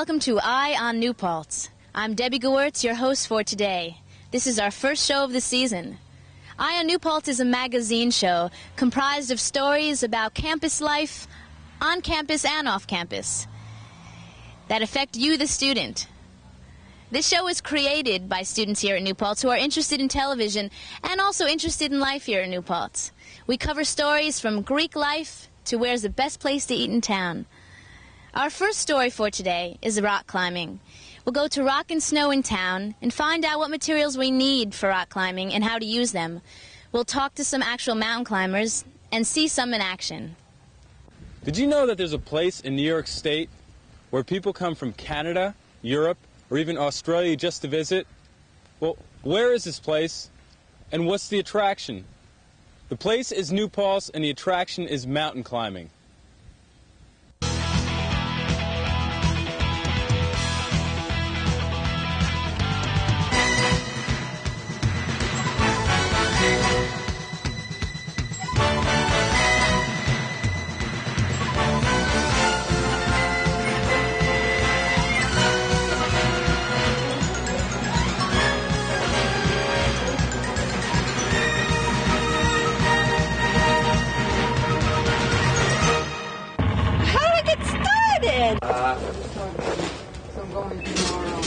Welcome to Eye on New Paltz. I'm Debbie Gewertz, your host for today. This is our first show of the season. Eye on New Paltz is a magazine show comprised of stories about campus life, on campus and off campus, that affect you, the student. This show is created by students here at New Paltz who are interested in television and also interested in life here at New Paltz. We cover stories from Greek life to where's the best place to eat in town. Our first story for today is rock climbing. We'll go to rock and snow in town and find out what materials we need for rock climbing and how to use them. We'll talk to some actual mountain climbers and see some in action. Did you know that there's a place in New York State where people come from Canada, Europe, or even Australia just to visit? Well, where is this place, and what's the attraction? The place is New Paltz, and the attraction is mountain climbing. So I'm going tomorrow.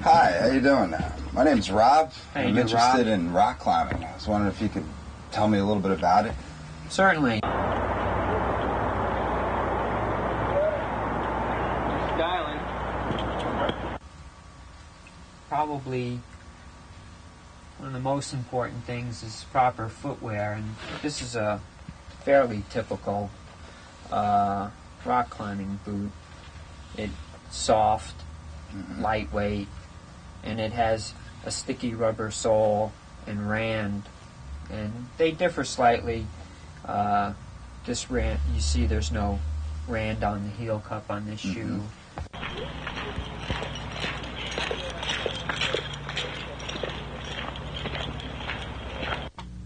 Hi, how you doing? My name's Rob. I'm interested Rob? in rock climbing. I was wondering if you could tell me a little bit about it. Certainly. Probably one of the most important things is proper footwear, and this is a fairly typical rock climbing boot. It's soft, lightweight, and it has a sticky rubber sole and rand, and they differ slightly. This rand, you see there's no rand on the heel cup on this shoe.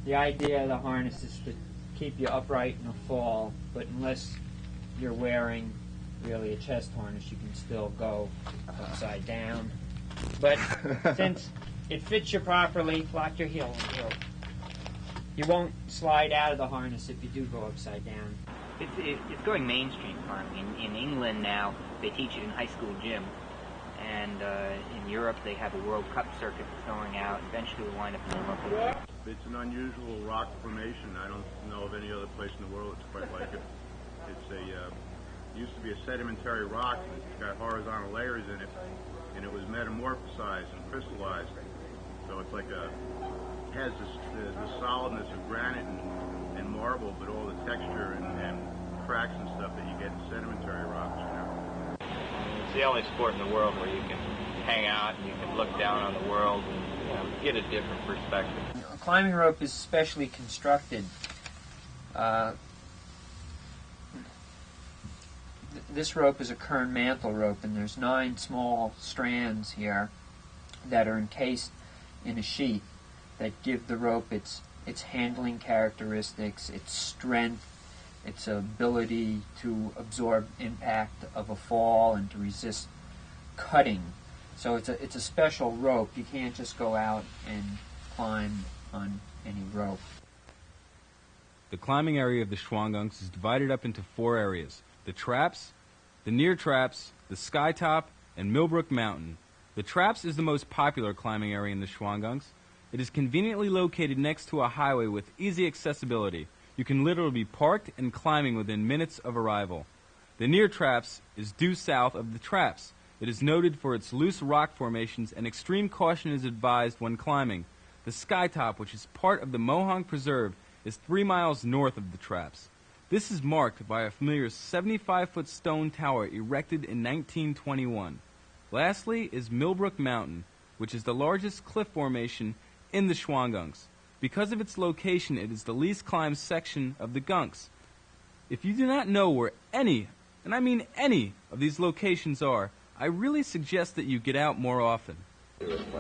The idea of the harness is to keep you upright in a fall, but unless you're wearing really a chest harness, you can still go upside down. But since it fits you properly, lock your heel through. You won't slide out of the harness if you do go upside down. It's going mainstream climbing. In England now, they teach it in high school gym. And in Europe, they have a World Cup circuit that's going out. Eventually, we'll wind up in the Olympics. It's an unusual rock formation. I don't know of any other place in the world that's quite like it. It's used to be a sedimentary rock, and it's got horizontal layers in it, and it was metamorphosized and crystallized. So it's like it has the solidness of granite and marble, but all the texture and cracks and stuff that you get in sedimentary rocks. It's the only sport in the world where you can hang out and you can look down on the world and get a different perspective. A climbing rope is specially constructed. This rope is a Kern mantle rope, and there's 9 small strands here that are encased in a sheath that give the rope its handling characteristics, its strength, its ability to absorb impact of a fall and to resist cutting. So it's a special rope. You can't just go out and climb on any rope. The climbing area of the Schwangungs is divided up into 4 areas: the traps, the near traps, the skytop, and Millbrook Mountain. The traps is the most popular climbing area in the Schwangungs. It is conveniently located next to a highway with easy accessibility. You can literally be parked and climbing within minutes of arrival. The near traps is due south of the traps. It is noted for its loose rock formations, and extreme caution is advised when climbing. The skytop, which is part of the Mohonk Preserve, is 3 miles north of the traps. This is marked by a familiar 75-foot stone tower erected in 1921. Lastly is Millbrook Mountain, which is the largest cliff formation in the Schwangungs. Because of its location, it is the least climbed section of the Gunks. If you do not know where any and I mean any of these locations are, I really suggest that you get out more often.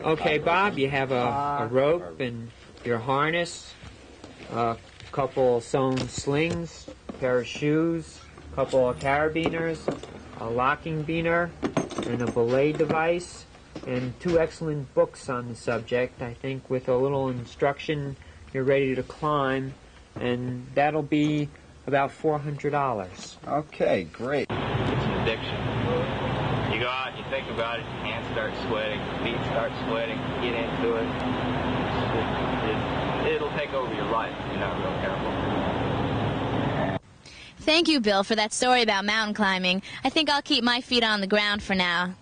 Okay, Bob, you have a rope and your harness, a couple sewn slings, a pair of shoes, a couple of carabiners, a locking beaner, and a belay device, and 2 excellent books on the subject. I think with a little instruction, you're ready to climb, and that'll be about $400. Okay, great. It's an addiction. You go out, you think about it, your hands start sweating, feet start sweating, you get into it. It'll take over your life if you're not real careful. Thank you, Bill, for that story about mountain climbing. I think I'll keep my feet on the ground for now.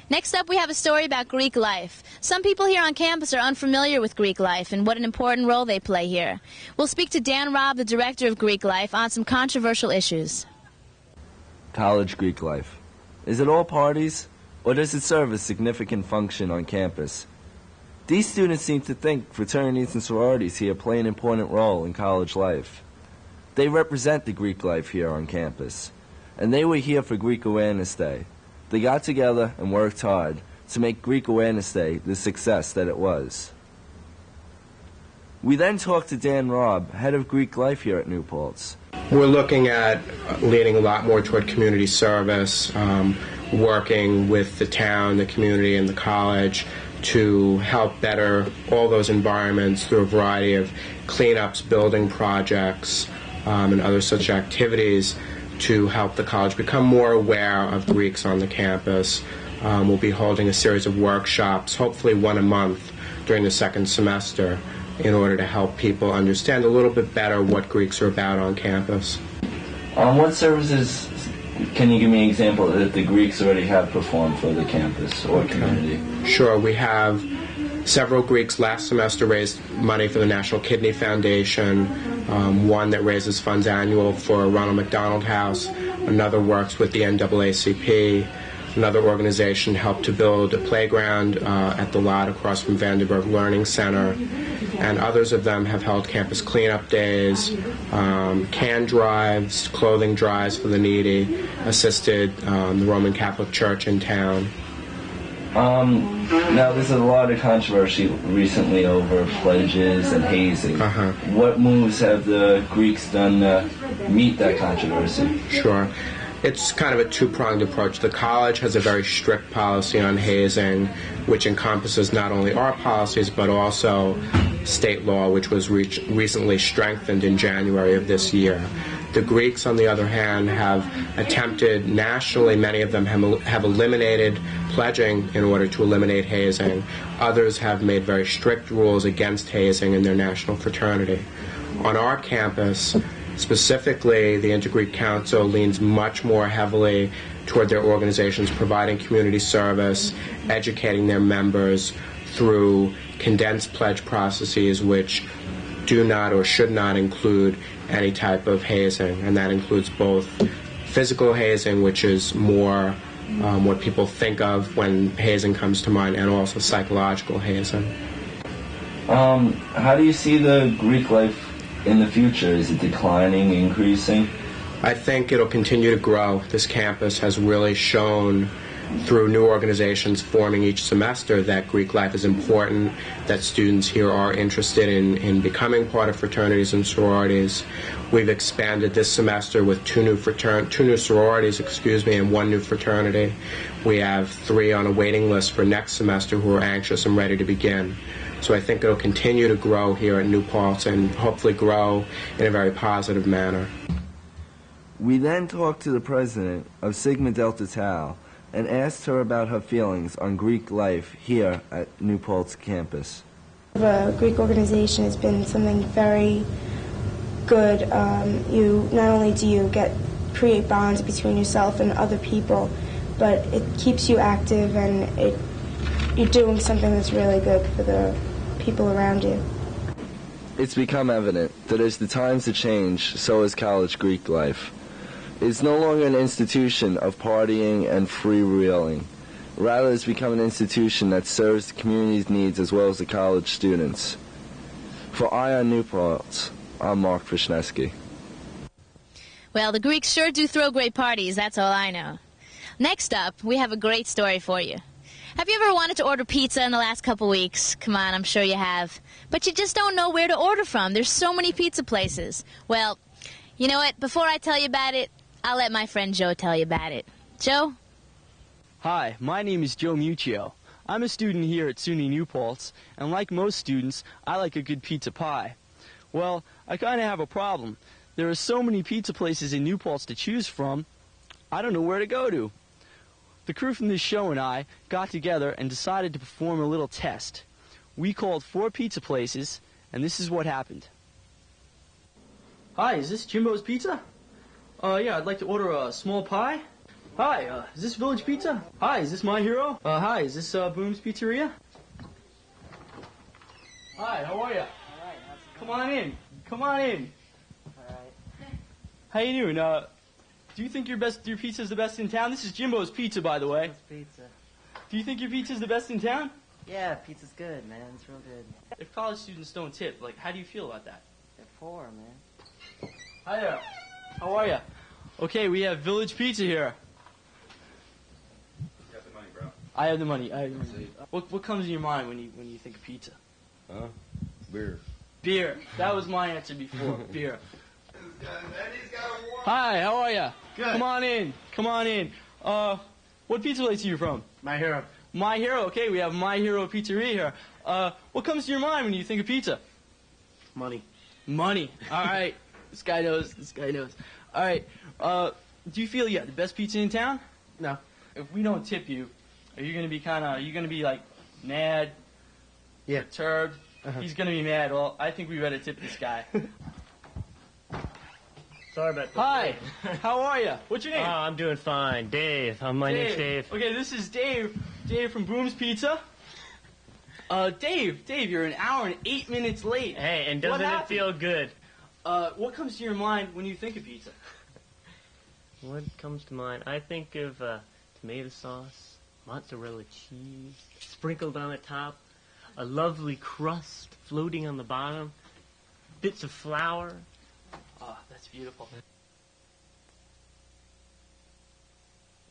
Next up, we have a story about Greek life. Some people here on campus are unfamiliar with Greek life and what an important role they play here. We'll speak to Dan Robb, the director of Greek life, on some controversial issues. College Greek life. Is it all parties, or does it serve a significant function on campus? These students seem to think fraternities and sororities here play an important role in college life. They represent the Greek life here on campus, and they were here for Greek Awareness Day. They got together and worked hard to make Greek Awareness Day the success that it was. We then talked to Dan Robb, head of Greek life here at New Paltz. We're looking at leaning a lot more toward community service, working with the town, the community, and the college to help better all those environments through a variety of cleanups, building projects, and other such activities to help the college become more aware of Greeks on the campus. We'll be holding a series of workshops, hopefully one a month during the second semester, in order to help people understand a little bit better what Greeks are about on campus. What services can you give me an example that the Greeks already have performed for the campus or community? Sure, we have several Greeks last semester raised money for the National Kidney Foundation, one that raises funds annual for Ronald McDonald House, another works with the NAACP, another organization helped to build a playground at the lot across from Vandenberg Learning Center, and others of them have held campus cleanup days, can drives, clothing drives for the needy, assisted the Roman Catholic Church in town. Now, there's a lot of controversy recently over pledges and hazing. What moves have the Greeks done to meet that controversy? Sure. It's kind of a two-pronged approach. The college has a very strict policy on hazing, which encompasses not only our policies, but also state law, which was recently strengthened in January of this year. The Greeks, on the other hand, have attempted nationally, many of them have eliminated pledging in order to eliminate hazing. Others have made very strict rules against hazing in their national fraternity. On our campus, specifically, the Inter-Greek Council leans much more heavily toward their organizations providing community service, educating their members through condensed pledge processes which do not or should not include any type of hazing, and that includes both physical hazing, which is more what people think of when hazing comes to mind, and also psychological hazing. How do you see the Greek life in the future? Is it declining, increasing? I think it'll continue to grow. This campus has really shown through new organizations forming each semester that Greek life is important, that students here are interested in becoming part of fraternities and sororities. We've expanded this semester with two new sororities, and one new fraternity. We have 3 on a waiting list for next semester who are anxious and ready to begin. So I think it'll continue to grow here at New Paltz and hopefully grow in a very positive manner. We then talked to the president of Sigma Delta Tau and asked her about her feelings on Greek life here at New Paltz campus. The Greek organization has been something very good. You not only do you create bonds between yourself and other people, but it keeps you active, and you're doing something that's really good for the people around you. It's become evident that as the times have changed, so has college Greek life. It's no longer an institution of partying and freewheeling. Rather, it's become an institution that serves the community's needs as well as the college students. For Eye on New Paltz, I'm Mark Vishnesky. Well, the Greeks sure do throw great parties, that's all I know. Next up, we have a great story for you. Have you ever wanted to order pizza in the last couple weeks? Come on, I'm sure you have. But you just don't know where to order from. There's so many pizza places. Well, you know what? Before I tell you about it, I'll let my friend Joe tell you about it. Joe? Hi, my name is Joe Muccio. I'm a student here at SUNY New Paltz, and like most students, I like a good pizza pie. Well, I kind of have a problem. There are so many pizza places in New Paltz to choose from, I don't know where to go to. The crew from this show and I got together and decided to perform a little test. We called 4 pizza places, and this is what happened. Hi, is this Jimbo's Pizza? Yeah, I'd like to order a small pie. Hi, is this Village Pizza? Hi, is this My Hero? Hi, is this Boom's Pizzeria? Hi, how are ya? Alright, Come on in. Come on in. Alright. How you doing? Do you think your pizza's the best in town? This is Jimbo's Pizza, by the way. Pizza. Do you think your pizza's the best in town? Yeah, pizza's good, man. It's real good. If college students don't tip, like, how do you feel about that? They're poor, man. Hi there. How are ya? Okay, we have Village Pizza here. You got the money, bro. I have the money. I have the money. What comes in your mind when you think of pizza? Beer. Beer. That was my answer before. Beer. Hi, how are ya? Good. Come on in. Come on in. What pizza place are you from? My Hero. My Hero. Okay, we have My Hero Pizzeria here. What comes to your mind when you think of pizza? Money. Money. All right. This guy knows. This guy knows. All right. Do you feel you got the best pizza in town? No. If we don't tip you, are you gonna be like mad? Yeah. Perturbed? He's gonna be mad. Well, I think we better tip this guy. Sorry about that. Hi. How are you? What's your name? Oh, I'm doing fine. Dave. My name's Dave. Okay, this is Dave. Dave from Boom's Pizza. Dave, you're an hour and 8 minutes late. Hey, and doesn't it feel good? What comes to your mind when you think of pizza? What comes to mind? I think of tomato sauce, mozzarella cheese, sprinkled on the top, a lovely crust floating on the bottom, bits of flour. Oh, that's beautiful.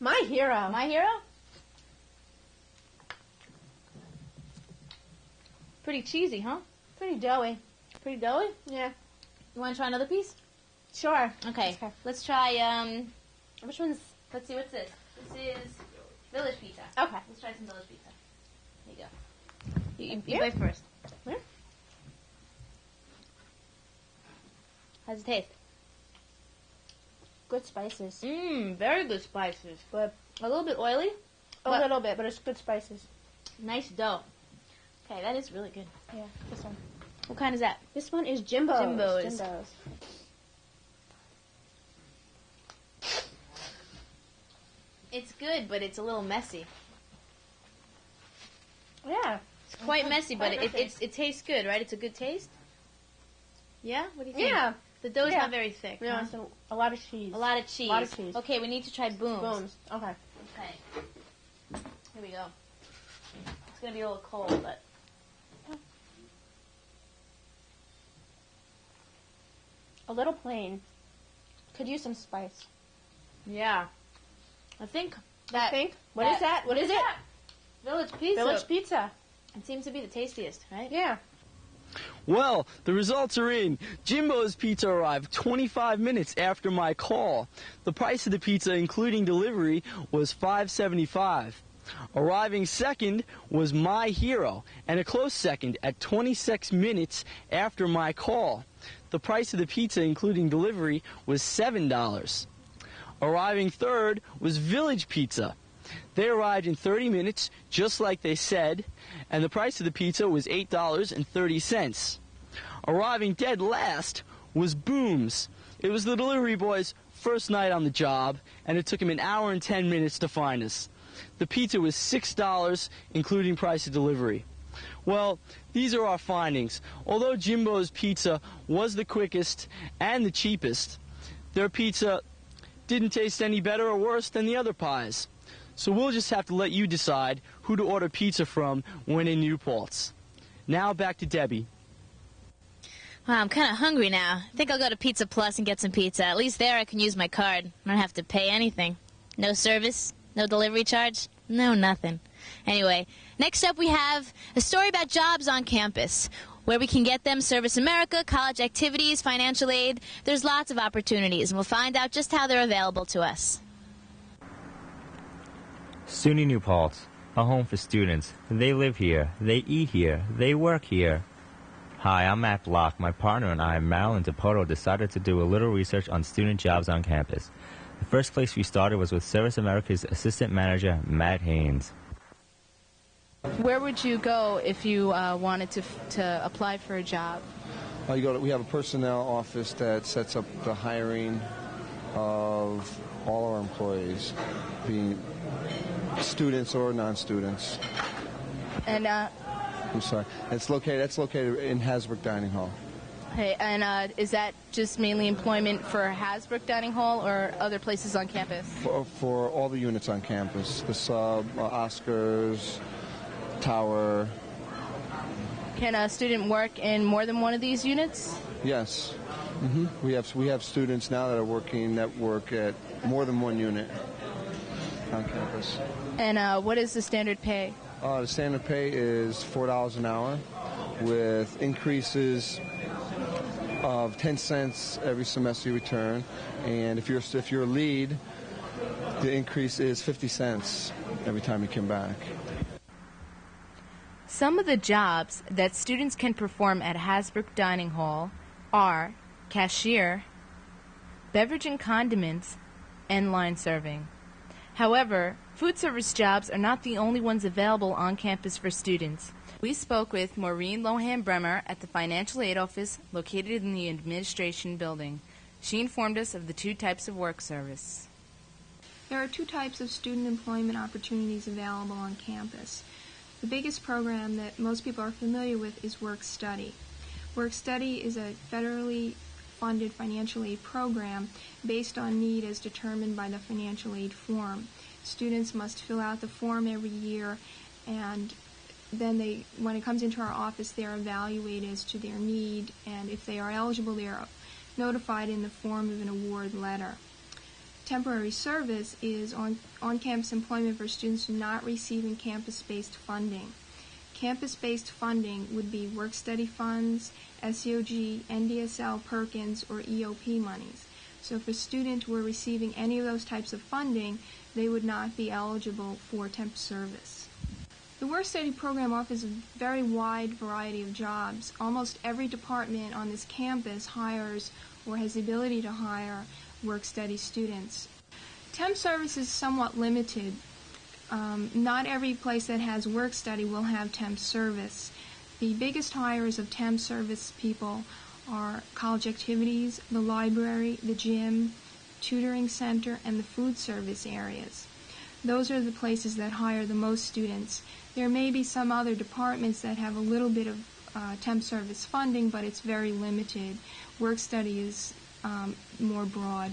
My Hero. My Hero? Pretty cheesy, huh? Pretty doughy. Pretty doughy? Yeah. You want to try another piece? Sure. Okay. Let's try, which one's, let's see, what's this? This is Village Pizza. Okay. Let's try some Village Pizza. There you go. You go first. Where? How's it taste? Good spices. Very good spices, but a little bit oily. A little bit, but it's good spices. Nice dough. Okay, that is really good. Yeah, this one. What kind is that? This one is Jimbo's. Jimbo's. It's good, but it's a little messy. Yeah. It's quite messy, but it tastes good, right? It's a good taste? Yeah? What do you think? Yeah. The dough's not very thick. No, huh? it's a lot of cheese. A lot of cheese. A lot of cheese. Okay, we need to try Booms. Booms. Okay. Okay. Here we go. It's going to be a little cold, but... A little plain. Could use some spice. Yeah. I think that... What is that? What is it? Village Pizza. Village Pizza. It seems to be the tastiest, right? Yeah. Well, the results are in. Jimbo's Pizza arrived 25 minutes after my call. The price of the pizza, including delivery, was $5.75. Arriving second was My Hero, and a close second at 26 minutes after my call. The price of the pizza, including delivery, was $7. Arriving third was Village Pizza. They arrived in 30 minutes, just like they said, and the price of the pizza was $8.30. Arriving dead last was Boom's. It was the delivery boy's first night on the job, and it took him an hour and 10 minutes to find us. The pizza was $6, including price of delivery. Well, these are our findings. Although Jimbo's Pizza was the quickest and the cheapest, their pizza didn't taste any better or worse than the other pies. So we'll just have to let you decide who to order pizza from when in New Paltz. Now back to Debbie. Wow, I'm kind of hungry now. I think I'll go to Pizza Plus and get some pizza. At least there I can use my card. I don't have to pay anything. No service, no delivery charge, no nothing. Anyway, next up we have a story about jobs on campus. Where we can get them: Service America, college activities, financial aid. There's lots of opportunities, and we'll find out just how they're available to us. SUNY New Paltz, a home for students. They live here, they eat here, they work here. Hi, I'm Matt Block. My partner and I, Marilyn decided to do a little research on student jobs on campus. The first place we started was with Service America's assistant manager, Matt Haynes. Where would you go if you wanted to apply for a job? We have a personnel office that sets up the hiring of all our employees, being students or non-students. And I'm sorry. That's located in Hasbrook Dining Hall. Okay, and is that just mainly employment for Hasbrook Dining Hall or other places on campus? For all the units on campus, the sub, Oscars, Tower. Can a student work in more than one of these units? Yes. We have students now that work at more than one unit on campus. And what is the standard pay? The standard pay is $4 an hour, with increases of 10 cents every semester you return, and if you're a lead, the increase is 50 cents every time you come back. Some of the jobs that students can perform at Hasbrook Dining Hall are cashier, beverage and condiments, and line serving. However, food service jobs are not the only ones available on campus for students. We spoke with Maureen Lohan-Bremer at the Financial Aid Office located in the Administration Building. She informed us of the two types of work service. There are two types of student employment opportunities available on campus. The biggest program that most people are familiar with is Work Study. Work Study is a federally funded financial aid program based on need as determined by the financial aid form. Students must fill out the form every year, and then when it comes into our office, they are evaluated as to their need, and if they are eligible, they are notified in the form of an award letter. Temporary service is on-campus employment for students not receiving campus-based funding. Campus-based funding would be work-study funds, SEOG, NDSL, Perkins, or EOP monies. So if a student were receiving any of those types of funding, they would not be eligible for temp service. The work-study program offers a very wide variety of jobs. Almost every department on this campus hires or has the ability to hire work-study students. Temp service is somewhat limited. Not every place that has work-study will have temp service. The biggest hires of temp service people are college activities, the library, the gym, tutoring center, and the food service areas. Those are the places that hire the most students. There may be some other departments that have a little bit of temp service funding, but it's very limited. Work-study is more broad.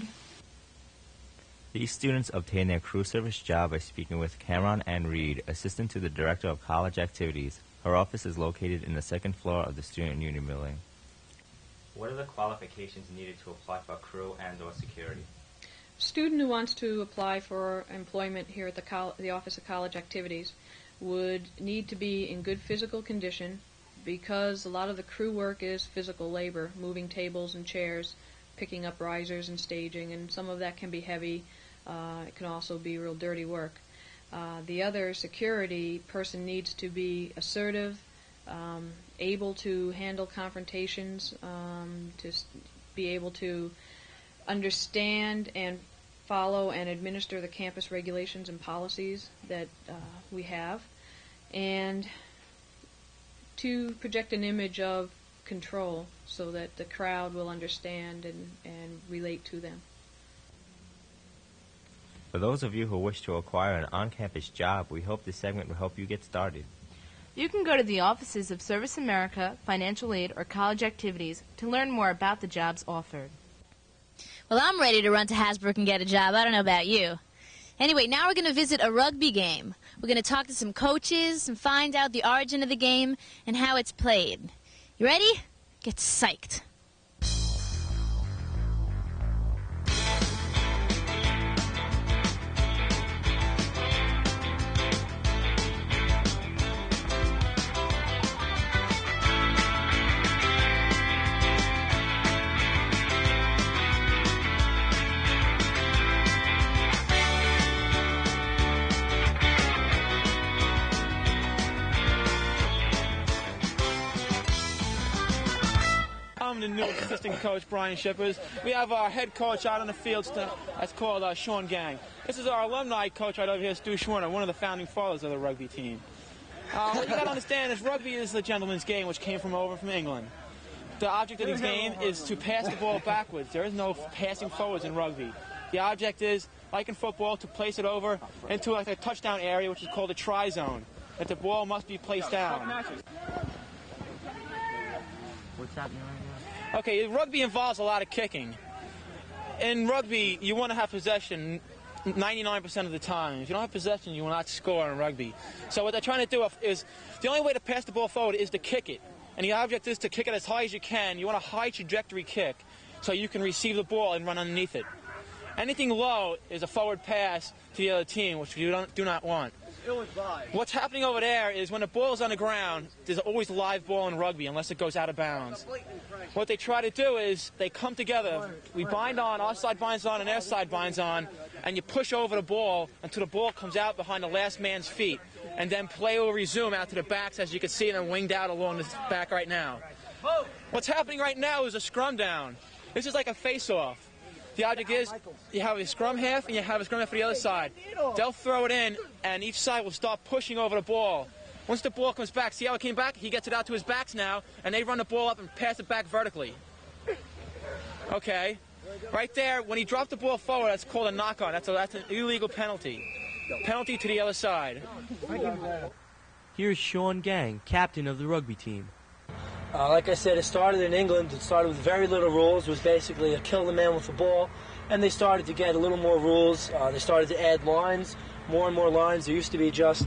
These students obtain their crew service job by speaking with Cameron Ann Reed, assistant to the Director of College Activities. Her office is located in the second floor of the Student Union Building. What are the qualifications needed to apply for crew and/or security? A student who wants to apply for employment here at the Office of College Activities would need to be in good physical condition, because a lot of the crew work is physical labor, moving tables and chairs, picking up risers and staging, and some of that can be heavy. It can also be real dirty work. The other security person needs to be assertive, able to handle confrontations, to be able to understand and follow and administer the campus regulations and policies that we have, and to project an image of control so that the crowd will understand and relate to them. For those of you who wish to acquire an on-campus job, we hope this segment will help you get started. You can go to the offices of Service America, Financial Aid, or College Activities to learn more about the jobs offered. Well, I'm ready to run to Hasbrook and get a job. I don't know about you. Anyway, now we're going to visit a rugby game. We're going to talk to some coaches and find out the origin of the game and how it's played. You ready? Get psyched. I'm the new assistant coach, Brian Shippers. We have our head coach out on the field that's called Sean Gang. This is our alumni coach right over here, Stu Schwerner, one of the founding fathers of the rugby team. What you got to understand is rugby is a gentleman's game which came over from England. The object of this game is to pass the ball backwards. There is no passing forwards in rugby. The object is, like in football, to place it over into like a touchdown area, which is called a try zone, that the ball must be placed down. What's happening right now? Okay, rugby involves a lot of kicking. In rugby, you want to have possession 99% of the time. If you don't have possession, you will not score in rugby. So what they're trying to do is, the only way to pass the ball forward is to kick it. And the object is to kick it as high as you can. You want a high trajectory kick so you can receive the ball and run underneath it. Anything low is a forward pass to the other team, which you do not want. What's happening over there is when the ball is on the ground, there's always a live ball in rugby unless it goes out of bounds. What they try to do is they come together. We bind on, our side binds on and their side binds on, and you push over the ball until the ball comes out behind the last man's feet. And then play will resume out to the backs, as you can see them winged out along the back right now. What's happening right now is a scrum down. This is like a face-off. The object is, you have a scrum half and you have a scrum half for the other side. They'll throw it in, and each side will start pushing over the ball. Once the ball comes back, see how it came back? He gets it out to his backs now, and they run the ball up and pass it back vertically. Okay. Right there, when he dropped the ball forward, that's called a knock-on. That's an illegal penalty. Penalty to the other side. Here's Sean Gang, captain of the rugby team. Like I said, it started in England. It started with very little rules. It was basically a kill the man with the ball. And they started to get a little more rules. They started to add lines, more and more lines. There used to be just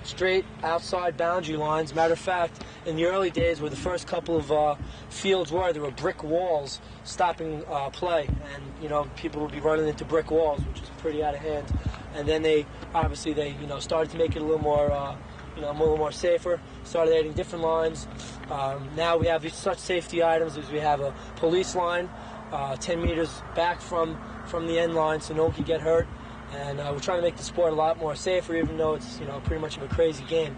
straight outside boundary lines. Matter of fact, in the early days where the first couple of fields were, there were brick walls stopping play. And, you know, people would be running into brick walls, which was pretty out of hand. And then they started to make it a little more, a little more safer. Started adding different lines. Now we have such safety items as we have a police line 10 meters back from the end line so no one can get hurt. And we're trying to make the sport a lot more safer, even though it's pretty much of a crazy game.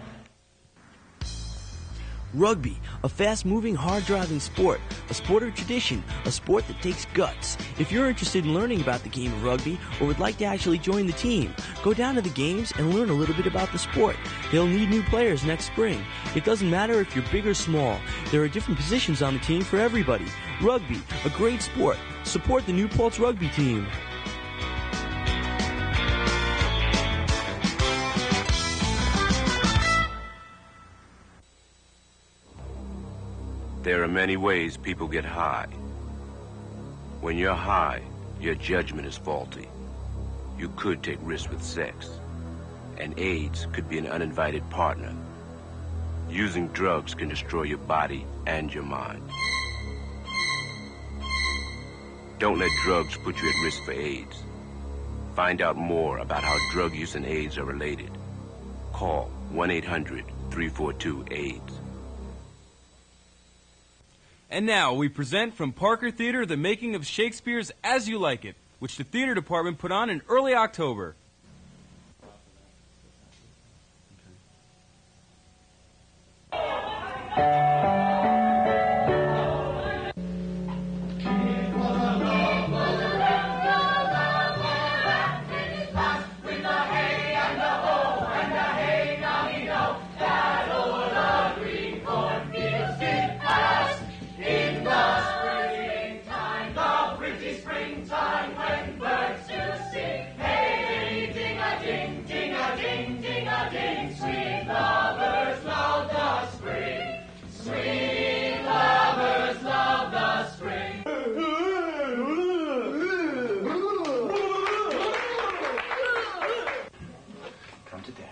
Rugby, a fast-moving, hard-driving sport, a sport of tradition, a sport that takes guts. If you're interested in learning about the game of rugby or would like to actually join the team, go down to the games and learn a little bit about the sport. They'll need new players next spring. It doesn't matter if you're big or small. There are different positions on the team for everybody. Rugby, a great sport. Support the New Paltz rugby team. There are many ways people get high. When you're high, your judgment is faulty. You could take risks with sex, and AIDS could be an uninvited partner. Using drugs can destroy your body and your mind. Don't let drugs put you at risk for AIDS. Find out more about how drug use and AIDS are related. Call 1-800-342-AIDS. And now we present from Parker Theater the making of Shakespeare's As You Like It, which the theater department put on in early October.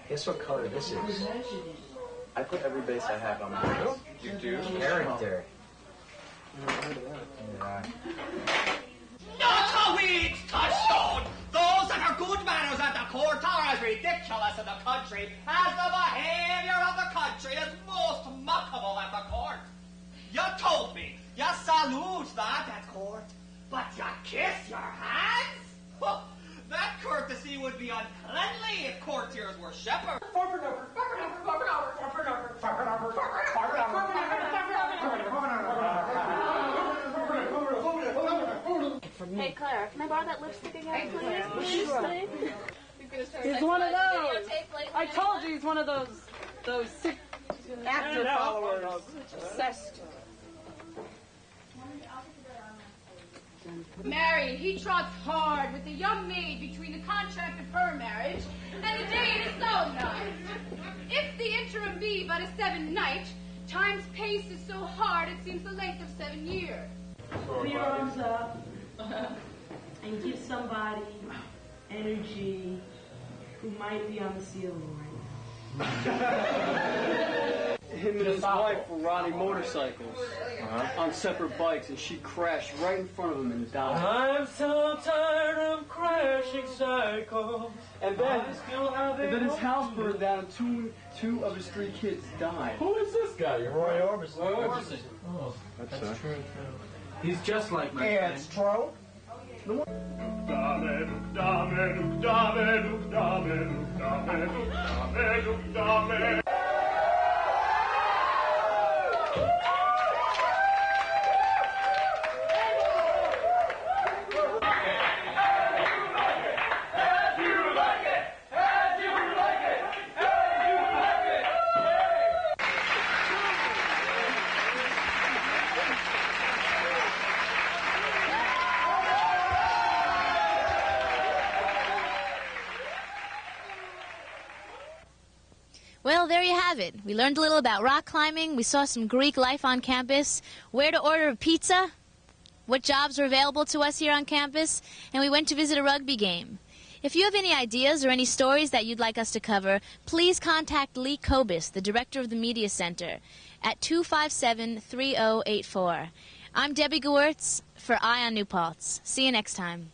Guess what color this is? I put every base I have on my base. You do? Character. Not a weed's touchstone! Those that are good manners at the court are as ridiculous in the country as the behaviour of the country is most mockable at the court. You told me you salute that at court, but you kiss your hands? That courtesy would be uncleanly if courtiers were shepherds. Hey Claire, can I borrow that lipstick again, please? Sure. He's one of those. I told you he's one of those sick actor followers. Obsessed. Married, he trots hard with the young maid between the contract of her marriage and the day it is solemnized. If the interim be but a 7 night, time's pace is so hard it seems the length of 7 years. Put your arms up and give somebody energy who might be on the ceiling right now. Him and his wife were riding motorcycles on separate bikes, and she crashed right in front of him and died. I'm so tired of crashing cycles. And then his house burned down, and two of his 3 kids died. Who is this guy? Roy Orbison. Oh, that's true. He's just like my friend. It's true. Well, there you have it. We learned a little about rock climbing. We saw some Greek life on campus, where to order a pizza, what jobs are available to us here on campus, and we went to visit a rugby game. If you have any ideas or any stories that you'd like us to cover, please contact Lee Kobus, the director of the Media Center, at 257-3084. I'm Debbie Gewirtz for Eye on New Paltz. See you next time.